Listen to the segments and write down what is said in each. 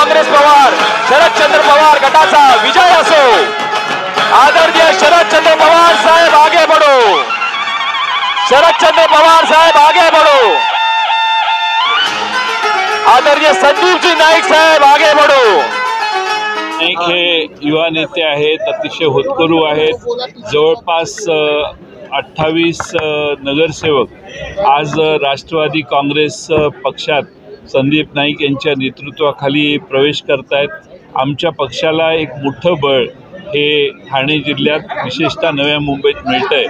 काँग्रेस पवार शरदचंद्र पवार गटाचा विजय असो। आदरणीय शरदचंद्र पवार साहेब आगे बढ़ो, शरदचंद्र पवार साहेब आगे बढ़ो। आदरणीय संदीप जी नाईक साहेब आगे बढ़ो। नाईक हे युवा नेते आहेत, अतिशय होतकरू आहेत। जवळपास 28 नगरसेवक आज राष्ट्रवादी काँग्रेस पक्षात संदीप नाईक यांच्या नेतृत्वाखाली प्रवेश करतायत। आमच्या पक्षाला एक मोठं बळ हे ठाणे जिल्ह्यात विशेषतः नव्या मुंबईत मिळतंय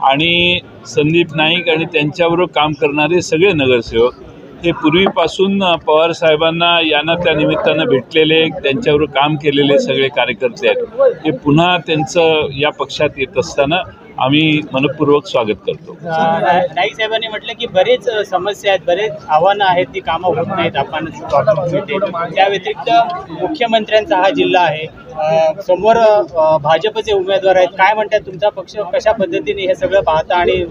आणि संदीप नाईक आणि त्यांच्याबरोबर काम करणारे सगळे नगरसेवक हे पूर्वीपासून पवार साहेबांना यांना त्या निमित्तानं भेटलेले, त्यांच्याबरोबर काम केलेले सगळे कार्यकर्ते आहेत। हे पुन्हा त्यांचं या पक्षात येत असताना आम्ही मनपूर्वक स्वागत करतो। नाईक साहेबांनी म्हटलं की बरेच समस्या आहेत, बरेच आव्हानं आहेत, ती कामं होत नाहीत, आपण त्या व्यतिरिक्त मुख्यमंत्र्यांचा हा जिल्हा आहे, समोर भाजपचे उमेदवार आहेत। काय म्हणतात तुमचा पक्ष कशा पद्धतीने हे सगळं पाहता आणि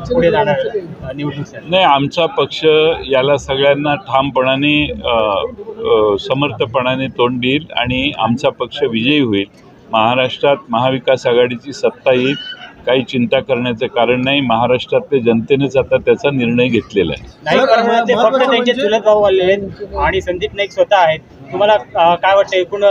पुढे जाणार निवडणूक? नाही, आमचा पक्ष याला सगळ्यांना ठामपणाने समर्थपणाने तोंड देईल आणि आमचा पक्ष विजयी होईल। महाराष्ट्रात महाविकास आघाडीची सत्ता येईल, काही चिंता करण्याचं कारण नाही। महाराष्ट्रातल्या जनतेनेच आता त्याचा निर्णय घेतलेला आहे। नाईक ते फक्त त्यांचे चुलत भाऊ आले आहेत आणि संदीप नाईक स्वतः आहेत। तुम्हाला काय वाटतं, एकूण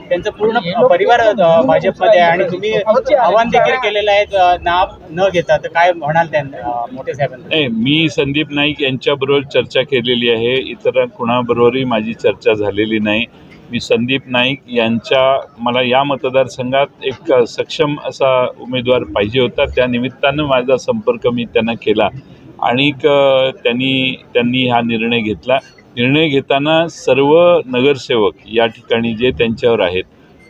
त्यांचं पूर्ण परिवार भाजपमध्ये आहे आणि तुम्ही आव्हान देखील केलेलं आहे नाव न घेता, तर काय म्हणाल त्यांना मोठे साहेबांना? नाही, मी संदीप नाईक यांच्याबरोबर चर्चा केलेली आहे, इतर कुणाबरोबरही माझी चर्चा झालेली नाही। मी संदीप नाईक यांच्या मला या मतदारसंघात एक सक्षम असा उमेदवार पाहिजे होता, त्या निमित्तानं माझा संपर्क मी त्यांना केला आणि त्यांनी हा निर्णय घेतला। निर्णय घेताना सर्व नगरसेवक या ठिकाणी जे त्यांच्यावर आहेत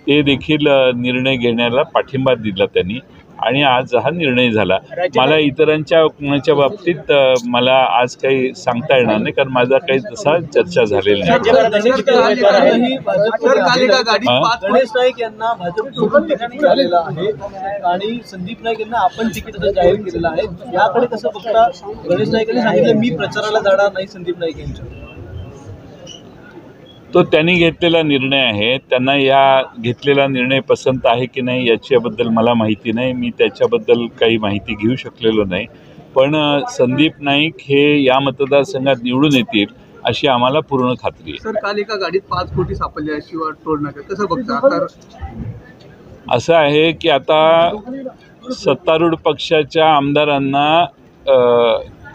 ते देखील निर्णय घेण्याला पाठिंबा दिला त्यांनी आणि आज हा निर्णय झाला। मला इतरांच्या कोणाच्या बाबतीत मला आज काही सांगता येणार नाही, कारण माझा काही तसा चर्चा झालेली नाही। गणेश नाईक यांना भाजपकडून तिकीट मिळालेलं आहे आणि संदीप नाईक यांना आपण तिकीट जाहीर केलेलं आहे, याकडे कसं बघता? गणेश नाईक यांनी सांगितलं मी प्रचाराला जाणार नाही संदीप नाईक यांच्या। तो त्यांनी घेतलेला निर्णय आहे, त्यांना या घेतलेला निर्णय पसंत आहे की नाही याच्याबद्दल मला माहिती नाही, मी त्याच्याबद्दल काही माहिती घेऊ शकलेलो नाही। पण संदीप नाईक हे या मतदारसंघात निवडून येतील अशी आम्हाला पूर्ण खात्री आहे। सर, काल एका गाडीत 5 कोटी सापडले शिवाय टोल नाका, कसं बघता? असं आहे की आता सत्तारूढ पक्षाच्या आमदारांना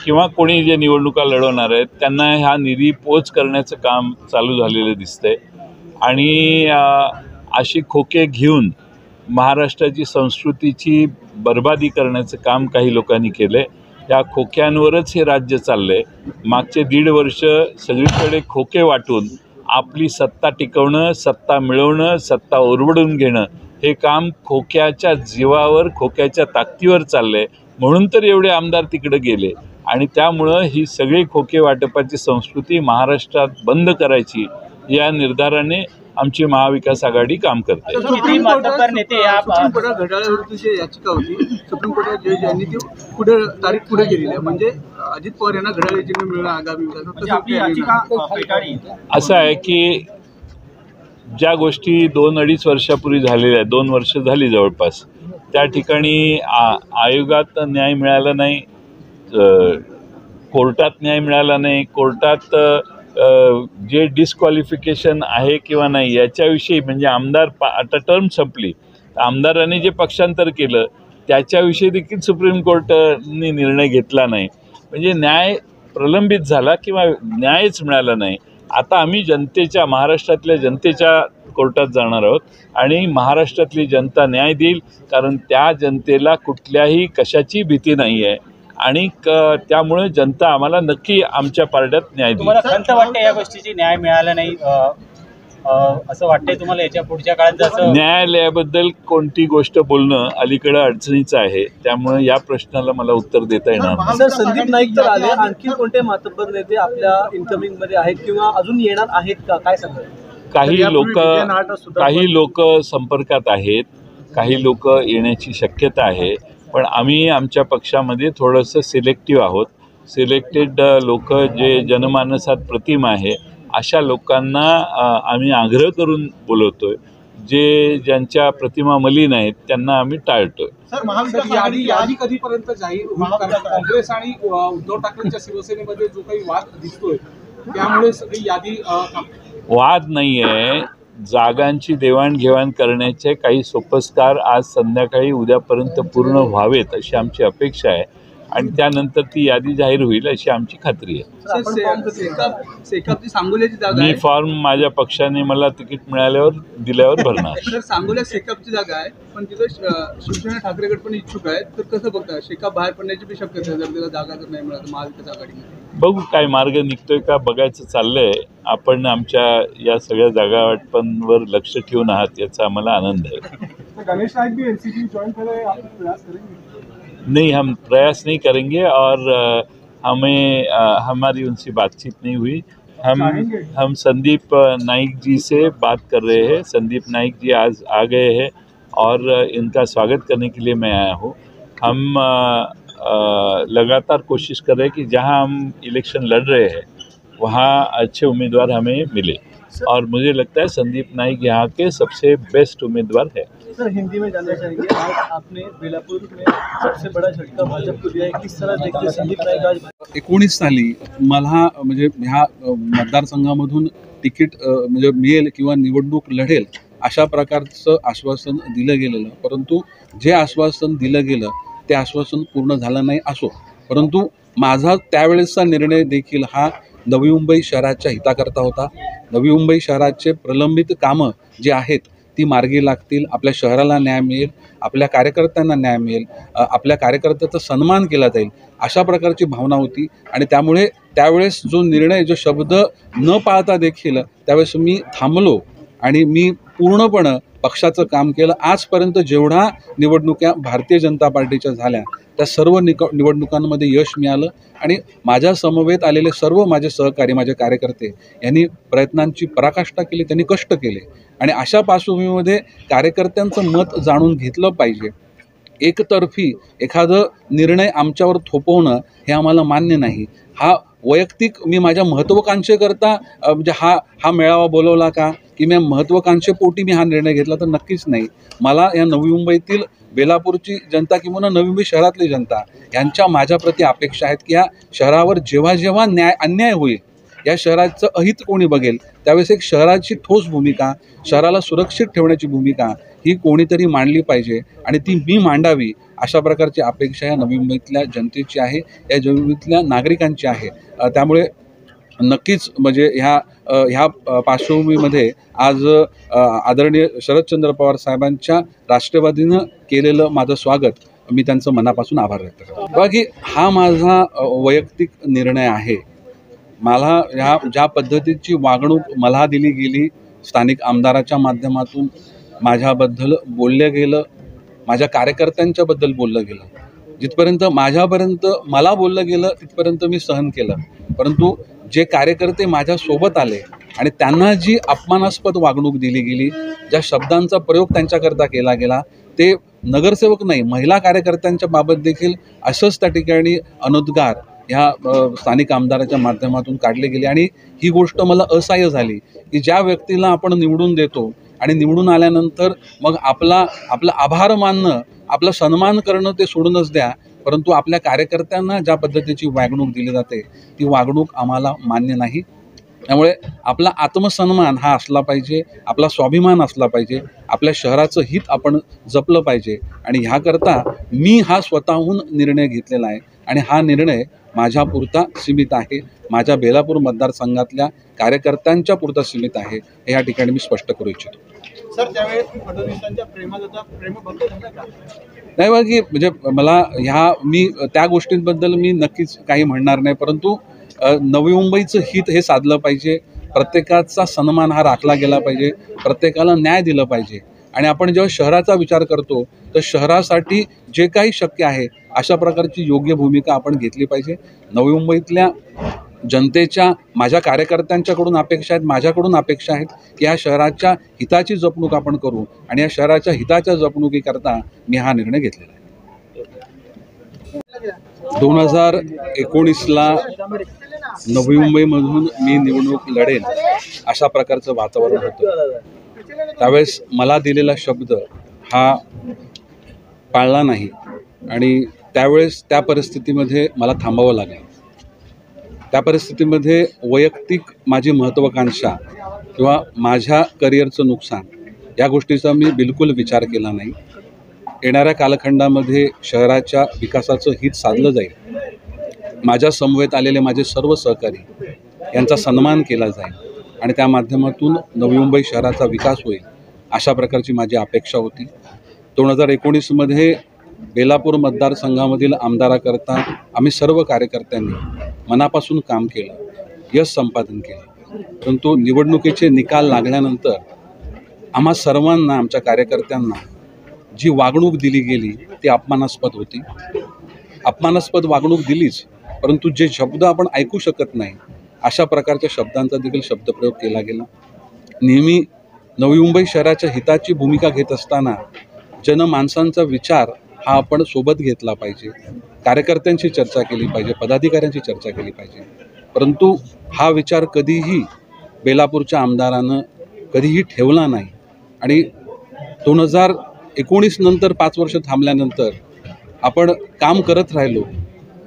किंवा कोणी जे निवडणुका लढवणार आहेत त्यांना हा निधी पोच करण्याचं काम चालू झालेलं दिसतंय आणि अशी खोके घेऊन महाराष्ट्राची संस्कृतीची बर्बादी करण्याचं काम काही लोकांनी केलं आहे। या खोक्यांवरच हे राज्य चाललं आहे। मागचे 1.5 वर्ष सगळीकडे खोके वाटून आपली सत्ता टिकवणं, सत्ता मिळवणं, सत्ता ओरबडून घेणं हे काम खोक्याच्या जीवावर, खोक्याच्या ताकदीवर चाललं आहे। म्हणून तर एवढे आमदार तिकडे गेले आणि त्यामुळं ही सगळी खोके वाटपाची संस्कृती महाराष्ट्रात बंद करायची या निर्धाराने आमची महाविकास आघाडी काम करते। किती मातब्बर नेते या घड्याळावरती याचिका होती, सुप्रीम कोर्टात जज यांनी ती पुढे तारीख पुढे केलेली आहे, म्हणजे अजित पवार यांना घड्याळ चिन्ह मिळणं आगामी असं आहे की ज्या गोष्टी 2-2.5 वर्षापूर्वी झालेल्या आहेत, 2 वर्ष झाली जवळपास, त्या ठिकाणी आयोगात न्याय मिळाला नाही, कोर्टात न्याय मिळाला नाही। कोर्टात जे डिस्क्वालिफिकेशन आहे किंवा नाही याच्याविषयी, म्हणजे आमदार आता टर्म संपली, आमदारांनी जे पक्षांतर केलं त्याच्याविषयी देखील सुप्रीम कोर्टाने निर्णय घेतला नाही, म्हणजे न्याय प्रलंबित झाला किंवा न्यायच मिळाला नाही। आता आम्ही जनतेच्या, महाराष्ट्रातल्या जनतेच्या कोर्टात जाणार आहोत आणि महाराष्ट्रातली जनता न्याय देईल, कारण त्या जनतेला कुठल्याही कशाची भीती नाही आहे आणि त्यामुळे जनता आम्हाला नक्की आमच्या पारड्यात न्याय देईल। तुम्हाला खंत वाटते या गोष्टीची, न्याय मिळाला नाही असं वाटतंय तुम्हाला याच्या पुढच्या काळात? जसं न्यायालयाबद्दल कोणती गोष्ट बोलणं अलीकडे अडचणीचं आहे, त्यामुळे या प्रश्नाला मला उत्तर देता येणार नाही। सर, संदीप नाईक तर आले, आणखी कोणते मातब्बर नेते आपल्या इन्कमिंग मध्ये आहेत किंवा अजून येणार आहेत का, काय सांगाल? काही लोक संपर्कात आहेत, काही लोक येण्याची शक्यता आहे, पण आम्ही आमच्या पक्षामध्ये थोडंसं सिलेक्टिव्ह आहोत। सिलेक्टेड लोक जे जनमानसात प्रतिम आहे अशा लोकांना आम्ही आग्रह करून बोलवतोय. ज्यांच्या प्रतिमा मलिन आहेत त्यांना आम्ही टाळतोय. सर, यादी कधीपर्यंत जाहीर होईल? कारण काँग्रेस आणि उद्धव ठाकरेंच्या शिवसेनेमध्ये जो काही वाद दिसतोय त्यामुळे सगळी यादी वाद नाही आहे. जागांची देवाणघेवाण करण्याचे काही सोपस्कार आज संध्याकाळी उद्यापर्यंत पूर्ण व्हावेत अशी आमची अपेक्षा आहे आणि त्यानंतर ती यादी जाहीर होईल अशी आमची खात्री आहे. सांगोल्याची जागा मी फॉर्म माझ्या पक्षाने मला तिकीट दिल्यावर भरणार. सर, सांगोल्या शेकापची जागा आहे, पण तिथं शिवसेना ठाकरे गट पण इच्छुक आहेत. तर कसं बघता, शेकाप बाहेर पडण्याची बी शक्यता आहे जर त्याला जागा जर नाही मिळाली महाविकास आघाडीमध्ये? बघू काय मार्ग निघतोय का बघायचं चाललंय. आपण आमच्या या सगळ्या जागा वाटपांवर लक्ष ठेवून आहात याचा आम्हाला आनंद आहे. गणेश नाईक भी एनसीपी ज्वाइन करे, आप प्रयास करेंगे? नहीं, हम प्रयास नहीं करेंगे और हमारी उनसे बातचीत नहीं हुई. हम संदीप नाइक जी से बात कर रहे हैं. संदीप नाइक जी आज आ गए हैं और इनका स्वागत करने के लिए मैं आया हूँ. हम लगातार कोशिश कर रहे हैं कि जहाँ हम इलेक्शन लड़ रहे हैं वहाँ अच्छे उम्मीदवार हमें मिले और मुझे लगता है संदीप नाइक यहाँ के सबसे बेस्ट उम्मीदवार है. सर, हिंदी में जानना चाहेंगे, आज आपने बेलापुर में सबसे बड़ा झटका भाजप को दिया है, किस तरह देखते संदीप नाईक आज? 19 साली मला म्हणजे ह्या मतदारसंघामधून तिकीट म्हणजे मिळेल किंवा निवडणूक लढेल अशा प्रकारचं आश्वासन दिलं गेलेलं, परंतु जे आश्वासन दिलं गेलं ते आश्वासन पूर्ण झालं नाही. असो, परंतु माझा त्यावेळेसचा निर्णय देखील हा नवी मुंबई शहराच्या हिताकरता होता. नवी मुंबई शहराचे प्रलंबित कामं जी आहेत ती मार्गी लागतील, आपल्या शहराला न्याय मिळेल, आपल्या कार्यकर्त्यांना न्याय मिळेल, आपल्या कार्यकर्त्याचा सन्मान केला जाईल अशा प्रकारची भावना होती. आणि त्यामुळे त्यावेळेस जो निर्णय, जो शब्द न पाळता देखील त्यावेळेस मी थांबलो आणि मी पूर्णपणे पक्षाचं काम केलं. आजपर्यंत जेवढा निवडणुका भारतीय जनता पार्टीच्या झाल्या त्या सर्व निवडणुकांमध्ये यश मिळालं आणि माझ्या समवेत आलेले सर्व माझे सहकारी, माझे कार्यकर्ते यांनी प्रयत्नांची पराकाष्ठा केली, त्यांनी कष्ट केले आणि अशा पार्श्वभूमीमध्ये कार्यकर्त्यांचं मत जाणून घेतलं पाहिजे. एकतर्फी एखादं निर्णय आमच्यावर थोपवणं हे आम्हाला मान्य नाही. हा वैयक्तिक मी माझ्या महत्त्वाकांक्षेकरता म्हणजे हा मेळावा बोलवला का की मी महत्त्वाकांक्षेपोटी मी हा निर्णय घेतला, तर नक्कीच नाही. मला या नवी मुंबईतील बेलापूरची जनता किंवा नवी मुंबई शहरातली जनता यांच्या माझ्याप्रती अपेक्षा आहेत की या शहरावर जेव्हा जेव्हा अन्याय होईल, या शहराचं अहित कोणी बघेल त्यावेळेस एक शहराची ठोस भूमिका, शहराला सुरक्षित ठेवण्याची भूमिका ही कोणीतरी मांडली पाहिजे आणि ती मी मांडावी अशा प्रकारची अपेक्षा या नवी मुंबईतल्या जनतेची आहे, या नवी मुंबईतल्या नागरिकांची आहे. त्यामुळे नक्कीच म्हणजे ह्या पार्श्वभूमीमध्ये आज आदरणीय शरदचंद्र पवार साहेबांच्या राष्ट्रवादीनं केलेलं माझं स्वागत मी त्यांचं मनापासून आभार व्यक्त करतो. बाकी हा माझा वैयक्तिक निर्णय आहे. मला ज्या पद्धतीची वागणूक मला दिली गेली, स्थानिक आमदाराच्या माध्यमातून माझ्याबद्दल बोललं गेलं, माझ्या कार्यकर्त्यांच्याबद्दल बोललं गेलं, जिथपर्यंत माझ्यापर्यंत मला बोललं गेलं तिथपर्यंत मी सहन केलं. परंतु जे कार्यकर्ते माझ्यासोबत आले आणि त्यांना जी अपमानास्पद वागणूक दिली गेली, ज्या शब्दांचा प्रयोग त्यांच्याकरता केला गेला, ते नगरसेवक नाही महिला कार्यकर्त्यांच्या बाबत देखील असंच त्या ठिकाणी अनुद्गार ह्या स्थानिक आमदाराच्या माध्यमातून काढले गेले. आणि ही गोष्ट मला असह्य झाली की ज्या व्यक्तीला आपण निवडून देतो आणि निवडून आल्यानंतर मग आपला आभार मानणं, आपला सन्मान करणं ते सोडूनच द्या, परंतु आपल्या कार्यकर्त्यांना ज्या पद्धतीची वागणूक दिली जाते ती वागणूक आम्हाला मान्य नाही. त्यामुळे आपला आत्मसन्मान हा असला पाहिजे, आपला स्वाभिमान असला पाहिजे, आपल्या शहराचं हित आपण जपलं पाहिजे. आणि ह्याकरता मी हा स्वतःहून निर्णय घेतलेला आहे आणि हा निर्णय माझ्यापुरता सीमित आहे, माझ्या बेलापूर मतदारसंघातल्या कार्यकर्त्यांच्या पुरता सीमित आहे, हे या ठिकाणी मी स्पष्ट करू इच्छितो. सर, त्यावेळेस फडणवीसांच्या प्रेमभंग झाला का? नाही बघा की म्हणजे मला मी त्या गोष्टींबद्दल मी नक्कीच काही म्हणणार नाही, परंतु नवी मुंबईचं हित हे साधलं पाहिजे, प्रत्येकाचा सन्मान हा राखला गेला पाहिजे, प्रत्येकाला न्याय दिलं पाहिजे. आणि आपण जेव्हा शहराचा विचार करतो तर शहरासाठी जे काही शक्य आहे अशा प्रकारची योग्य भूमिका आपण घेतली पाहिजे. नवी मुंबईतल्या जनतेच्या, माझ्या कार्यकर्त्यांच्याकडून अपेक्षा आहेत, माझ्याकडून अपेक्षा आहेत की या शहराच्या हिताची जपणूक आपण करू आणि या शहराच्या हिताच्या जपणुकीकरता मी हा निर्णय घेतलेला आहे. 2019ला नवी मुंबईमधून मी निवडणूक लढेन अशा प्रकारचं वातावरण होतं. त्यावेळेस मला दिलेला शब्द हा पाळला नाही आणि त्यावेळेस त्या परिस्थितीमध्ये मला थांबावं लागलं. त्या परिस्थितीमध्ये वैयक्तिक माझी महत्त्वाकांक्षा किंवा माझ्या करिअरचं नुकसान या गोष्टीचा मी बिलकुल विचार केला नाही. येणाऱ्या कालखंडामध्ये शहराच्या विकासाचं हित साधलं जाईल. माझ्या समवेत आलेले माझे सर्व सहकारी यांचा सन्मान केला जाईल आणि त्या माध्यमातून नवी मुंबई शहराचा विकास होईल अशा प्रकारची माझी अपेक्षा होती. 2019मध्ये बेलापूर मतदारसंघामधील आमदाराकरता आम्ही सर्व कार्यकर्त्यांनी मनापासून काम केलं, यश संपादन केलं. परंतु निवडणुकीचे निकाल लागल्यानंतर आम्हा सर्वांना, आमच्या कार्यकर्त्यांना जी वागणूक दिली गेली ती अपमानास्पद होती. अपमानास्पद वागणूक दिलीच, परंतु जे शब्द आपण ऐकू शकत नाही अशा प्रकारच्या शब्दांचा देखील शब्दप्रयोग केला गेला. नेहमी नवी मुंबई शहराच्या हिताची भूमिका घेत असताना जनमानसांचा विचार हा आपण सोबत घेतला पाहिजे. कार्यकर्त्यांची चर्चा केली पाहिजे, पदाधिकाऱ्यांची चर्चा केली पाहिजे. परंतु हा विचार कधीही बेलापूरच्या आमदारानं कधीही ठेवला नाही आणि 2019 नंतर 5 वर्ष थांबल्यानंतर आपण काम करत राहिलो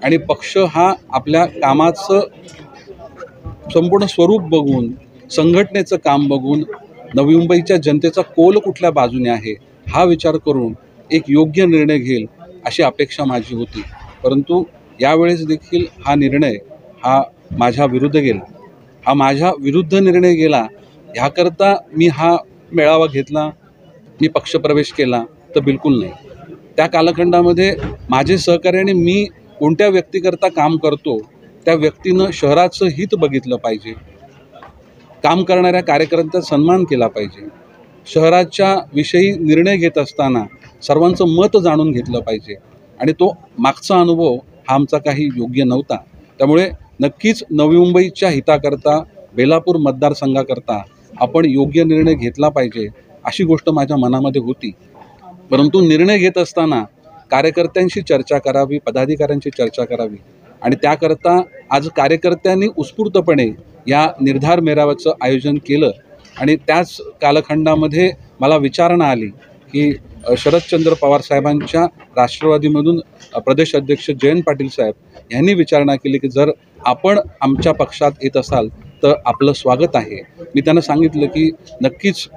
आणि पक्ष हा आपल्या कामाचं संपूर्ण स्वरूप बघून, संघटनेचं काम बघून, नवी मुंबईच्या जनतेचा कौल कुठल्या बाजूने आहे हा विचार करून एक योग्य निर्णय घेईल अशी अपेक्षा माझी होती. परंतु यावेळेस देखील हा निर्णय हा माझ्या विरुद्ध गेला. हा माझ्या विरुद्ध निर्णय गेला ह्याकरता मी हा मेळावा घेतला, मी पक्षप्रवेश केला तर बिलकुल नाही. त्या कालखंडामध्ये माझे सहकारी आणि मी कोणत्या व्यक्तीकरता काम करतो त्या व्यक्तीनं शहराचं हित बघितलं पाहिजे, काम करणाऱ्या कार्यकर्त्यांचा सन्मान केला पाहिजे, शहराच्या विषयी निर्णय घेत असताना सर्वांचं मत जाणून घेतलं पाहिजे आणि तो मागचा अनुभव हा आमचा काही योग्य नव्हता. त्यामुळे नक्कीच नवी मुंबईच्या हिताकरता, बेलापूर मतदारसंघाकरता आपण योग्य निर्णय घेतला पाहिजे अशी गोष्ट माझ्या मनामध्ये होती. परंतु निर्णय घेत असताना कार्यकर्त्यांशी चर्चा करावी, पदाधिकाऱ्यांची चर्चा करावी आणि त्याकरता आज कार्यकर्त्यांनी उत्स्फूर्तपणे या निर्धार मेळाव्याचं आयोजन केलं आणि त्याच कालखंडामध्ये मला विचारणा आली की शरदचंद्र पवार साहेबांच्या राष्ट्रवादीमधून प्रदेश अध्यक्ष जयंत पाटील साहेब यांनी विचारणा केली की जर आपण आमच्या पक्षात येत असाल तर आपलं स्वागत आहे. मी त्यांना सांगितलं की नक्कीच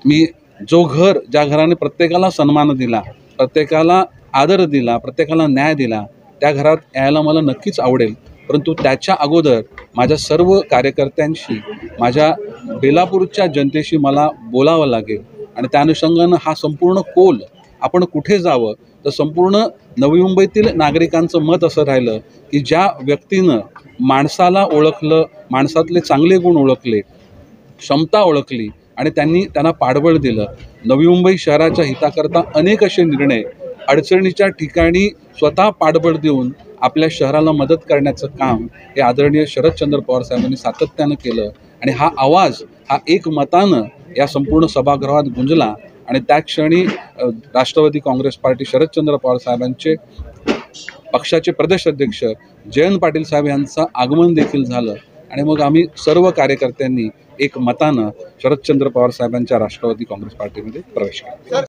मी ज्या घराने प्रत्येकाला सन्मान दिला, प्रत्येकाला आदर दिला, प्रत्येकाला न्याय दिला त्या घरात यायला मला नक्कीच आवडेल. परंतु त्याच्या अगोदर माझ्या सर्व कार्यकर्त्यांशी, माझ्या बेलापूरच्या जनतेशी मला बोलावं लागेल आणि त्या अनुषंगानं हा संपूर्ण कौल आपण कुठे जावं तर संपूर्ण नवी मुंबईतील नागरिकांचं मत असं राहिलं की ज्या व्यक्तीनं माणसाला ओळखलं, माणसातले चांगले गुण ओळखले, क्षमता ओळखली आणि त्यांना पाठबळ दिलं. नवी मुंबई शहराच्या हिताकरता अनेक असे निर्णय अडचणीच्या ठिकाणी स्वतः पाठबळ देऊन आपल्या शहराला मदत करण्याचं काम हे आदरणीय शरदचंद्र पवार साहेबांनी सातत्यानं केलं आणि हा आवाज हा एकमतानं या संपूर्ण सभागृहात गुंजला आणि त्या क्षणी राष्ट्रवादी काँग्रेस पार्टी शरदचंद्र पवार साहेबांचे पक्षाचे प्रदेश अध्यक्ष जयंत पाटील साहेब यांचं आगमन देखील झालं आणि मग आम्ही सर्व कार्यकर्त्यांनी एक मतानं शरदचंद्र पवार साहेबांच्या राष्ट्रवादी काँग्रेस पार्टीमध्ये प्रवेश केला.